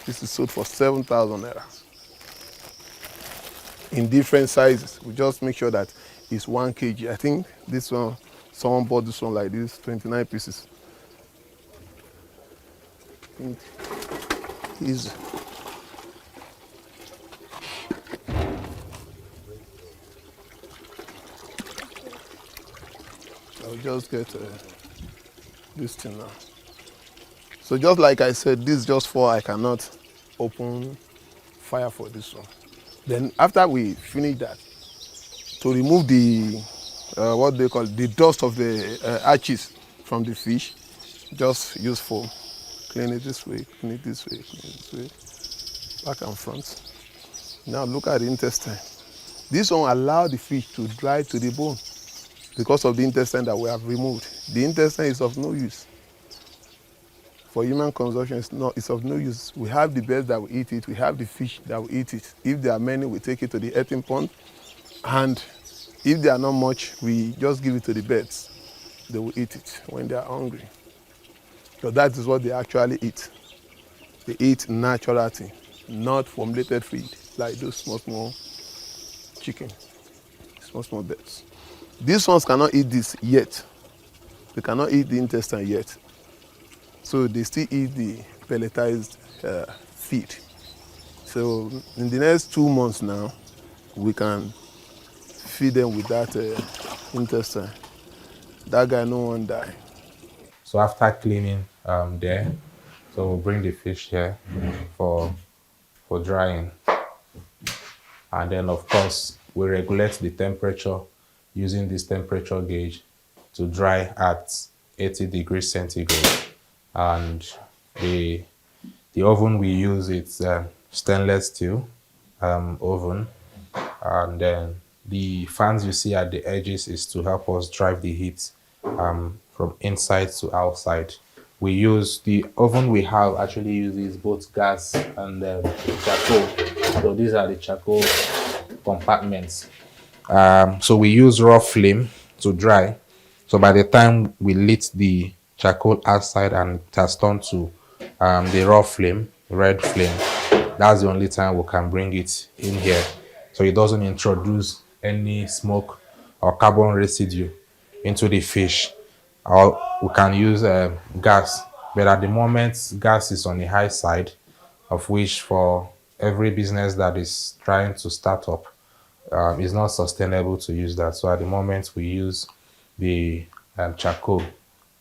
This is sold for 7,000 naira. In different sizes. We just make sure that it's 1 kg. I think this one, someone bought this one like this, 29 pieces. I think is I'll just get this thing now. So just like I said, this is just for I cannot open fire for this one. Then after we finish that, to remove the what they call the dust of the arches from the fish, just use foam. Clean it this way, clean it this way, clean it this way, back and front. Now look at the intestine. This one allows the fish to dry to the bone because of the intestine that we have removed. The intestine is of no use. For human consumption, it's of no use. We have the birds that will eat it, we have the fish that will eat it. If there are many, we take it to the eating pond, and if there are not much, we just give it to the birds. They will eat it when they are hungry. So that is what they actually eat. They eat natural thing, not formulated feed, like those small chicken, small birds. These ones cannot eat this yet. They cannot eat the intestine yet. So they still eat the pelletized feed. So in the next 2 months now, we can feed them with that intestine. That guy no one die. So after cleaning there, so we'll bring the fish here for drying. And then of course, we regulate the temperature using this temperature gauge to dry at 80 degrees centigrade. And the oven we use, it's stainless steel oven. And then the fans you see at the edges is to help us drive the heat from inside to outside. We use the oven we have actually uses both gas and charcoal. So these are the charcoal compartments. So we use raw flame to dry. So by the time we lit the charcoal outside and it has turned to the raw flame, red flame, that's the only time we can bring it in here. So it doesn't introduce any smoke or carbon residue into the fish. Or we can use gas, but at the moment gas is on the high side, of which for every business that is trying to start up, it's not sustainable to use that. So at the moment we use the charcoal.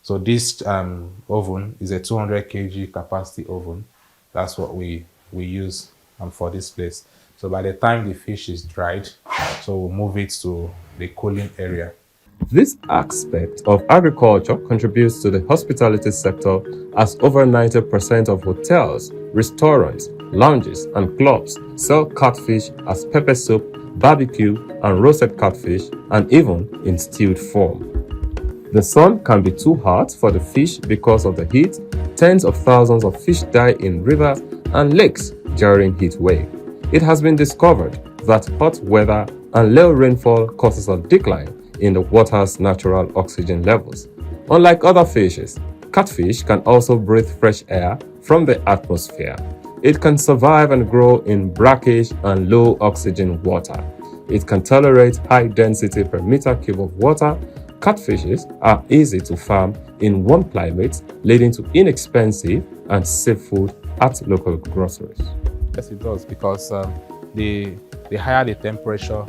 So this oven is a 200 kg capacity oven. That's what we use for this place. So by the time the fish is dried, so we'll move it to the cooling area. This aspect of agriculture contributes to the hospitality sector, as over 90% of hotels, restaurants, lounges, and clubs sell catfish as pepper soup, barbecue, and roasted catfish, and even in stewed form. The sun can be too hot for the fish because of the heat. Tens of thousands of fish die in rivers and lakes during heat wave. It has been discovered that hot weather and low rainfall causes a decline in the water's natural oxygen levels. Unlike other fishes, catfish can also breathe fresh air from the atmosphere. It can survive and grow in brackish and low oxygen water. It can tolerate high density per meter cube of water. Catfishes are easy to farm in warm climates, leading to inexpensive and safe food at local groceries. Yes, it does, because the higher the temperature,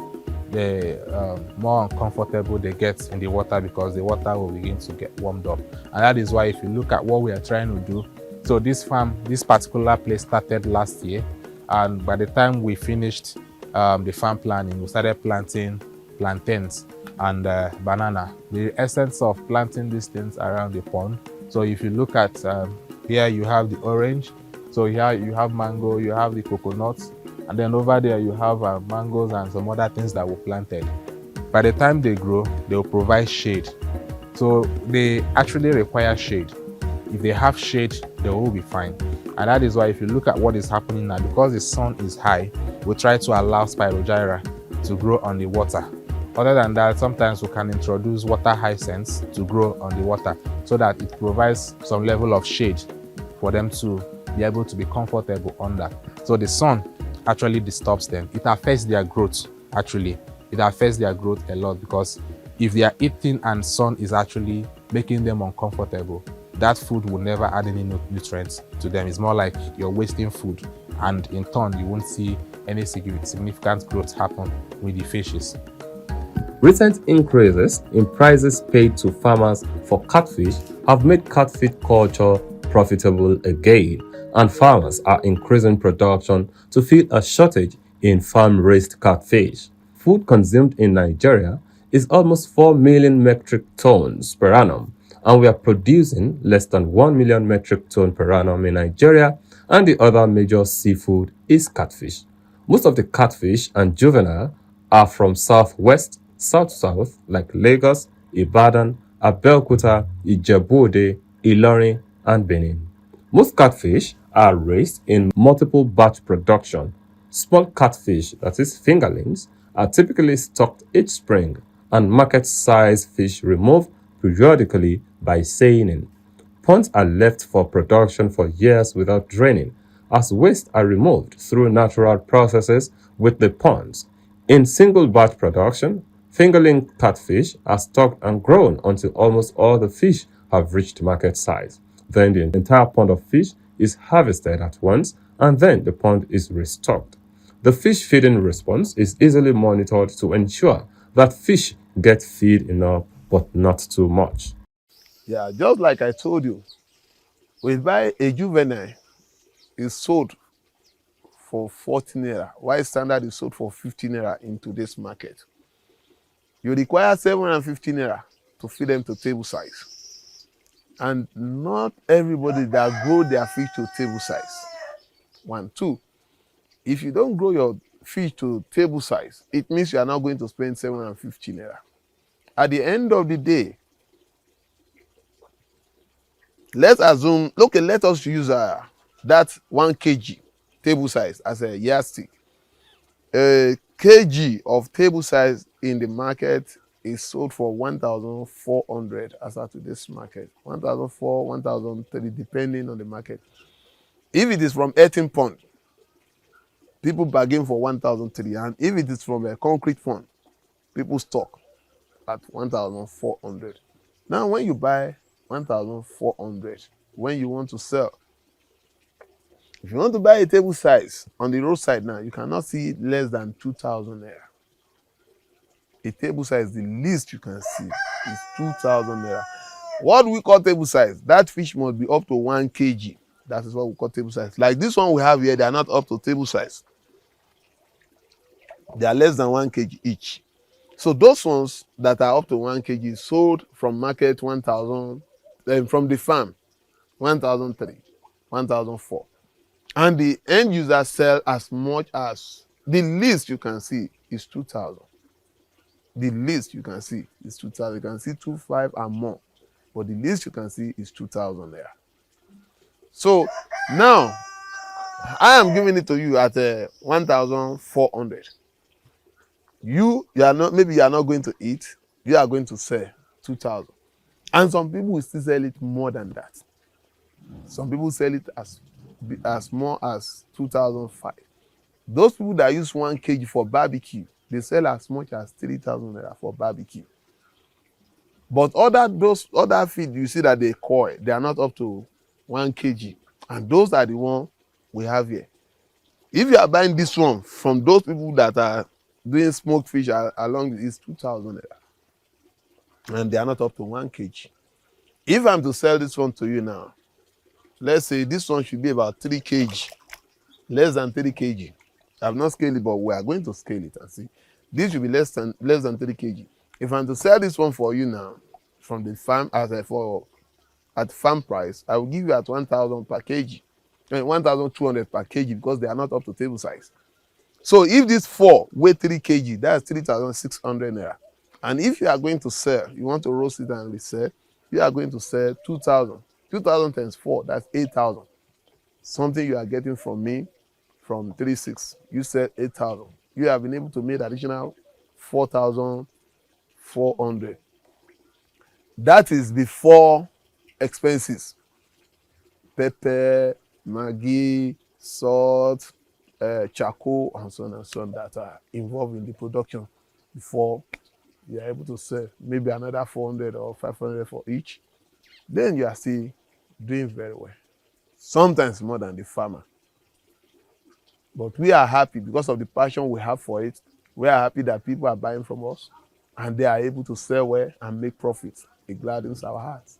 the more uncomfortable they get in the water, because the water will begin to get warmed up. And that is why, if you look at what we are trying to do, so this farm, this particular place started last year, and by the time we finished the farm planning, we started planting plantains and banana. The essence of planting these things around the pond. So if you look at here, you have the orange. So here you have mango, you have the coconuts, and then over there you have mangoes and some other things that were planted. By the time they grow, they will provide shade. So they actually require shade. If they have shade, they will be fine. And that is why, if you look at what is happening now, because the sun is high, we try to allow Spirogyra to grow on the water. Other than that, sometimes we can introduce water hyacinths to grow on the water, so that it provides some level of shade for them to be able to be comfortable under. So the sun actually disturbs them. It affects their growth, actually. It affects their growth a lot, because if they are eating and sun is actually making them uncomfortable, that food will never add any nutrients to them. It's more like you're wasting food, and in turn, you won't see any significant growth happen with the fishes. Recent increases in prices paid to farmers for catfish have made catfish culture profitable again, and farmers are increasing production to fill a shortage in farm-raised catfish. Food consumed in Nigeria is almost 4 million metric tons per annum, and we are producing less than 1 million metric tons per annum in Nigeria, and the other major seafood is catfish. Most of the catfish and juvenile are from southwest, south-south, like Lagos, Ibadan, Abeokuta, Ijebu-Ode, Ilorin, and Benin. Most catfish are raised in multiple batch production. Small catfish, that is fingerlings, are typically stocked each spring, and market-sized fish removed periodically by seining. Ponds are left for production for years without draining, as waste are removed through natural processes with the ponds. In single batch production, fingerling catfish are stocked and grown until almost all the fish have reached market size. Then the entire pond of fish is harvested at once, and then the pond is restocked. The fish feeding response is easily monitored to ensure that fish get feed enough but not too much. Yeah, just like I told you, we buy a juvenile, is sold for 40 naira, while standard is sold for 50 naira in today's market. You require 750 naira to feed them to table size. And not everybody that grow their fish to table size. 1, 2, if you don't grow your fish to table size, it means you are not going to spend 750 naira. At the end of the day, let's assume, okay, let us use that 1 kg table size as a yardstick. A kg of table size in the market is sold for 1,400 as at today's market. 1,400, 1,030, depending on the market. If it is from 18 pond, people bargain for 1,003, and if it is from a concrete pond, people stock at 1,400. Now, when you buy 1,400, when you want to sell, if you want to buy a table size on the roadside now, you cannot see less than 2,000 naira. A table size, the least you can see is 2,000 naira. What we call table size, that fish must be up to 1 kg. That is what we call table size. Like this one we have here, they are not up to table size. They are less than 1 kg each. So those ones that are up to 1 kg sold from market 1,000, from the farm 1,003, 1,004. And the end user sell as much as the least you can see is 2,000. The least you can see is 2,000. You can see 2,500 and more, but the least you can see is 2,000 there. So now I am giving it to you at 1,400. You are not, maybe you are not going to eat. You are going to sell 2,000, and some people will still sell it more than that. Some people sell it as as small as 2,005. Those people that use 1 kg for barbecue, they sell as much as 3,000 naira for barbecue. But those other feed, you see that they koi, they are not up to 1 kg. And those are the ones we have here. If you are buying this one from those people that are doing smoked fish along, it's 2,000 naira. And they are not up to 1 kg. If I'm to sell this one to you now, let's say this one should be about 3 kg, less than 3 kg. I've not scaled it, but we are going to scale it and see. This should be less than 3 kg. If I'm to sell this one for you now, from the farm at farm price, I will give you at 1,000 per kg, 1,200 per kg, because they are not up to table size. So if these 4 weigh 3 kg, that's 3,600 naira. And if you are going to sell, you want to roast it and resell, you are going to sell 2,000. 2,000 times 4, that's 8,000. Something you are getting from me from 3,600. You sell 8,000. You have been able to make additional 4,400. That is before expenses. Pepper, Maggi, salt, charcoal, and so on that are involved in the production before you are able to sell maybe another 400 or 500 for each. Then you are still doing very well. Sometimes more than the farmer. But we are happy because of the passion we have for it. We are happy that people are buying from us and they are able to sell well and make profits. It gladdens our hearts.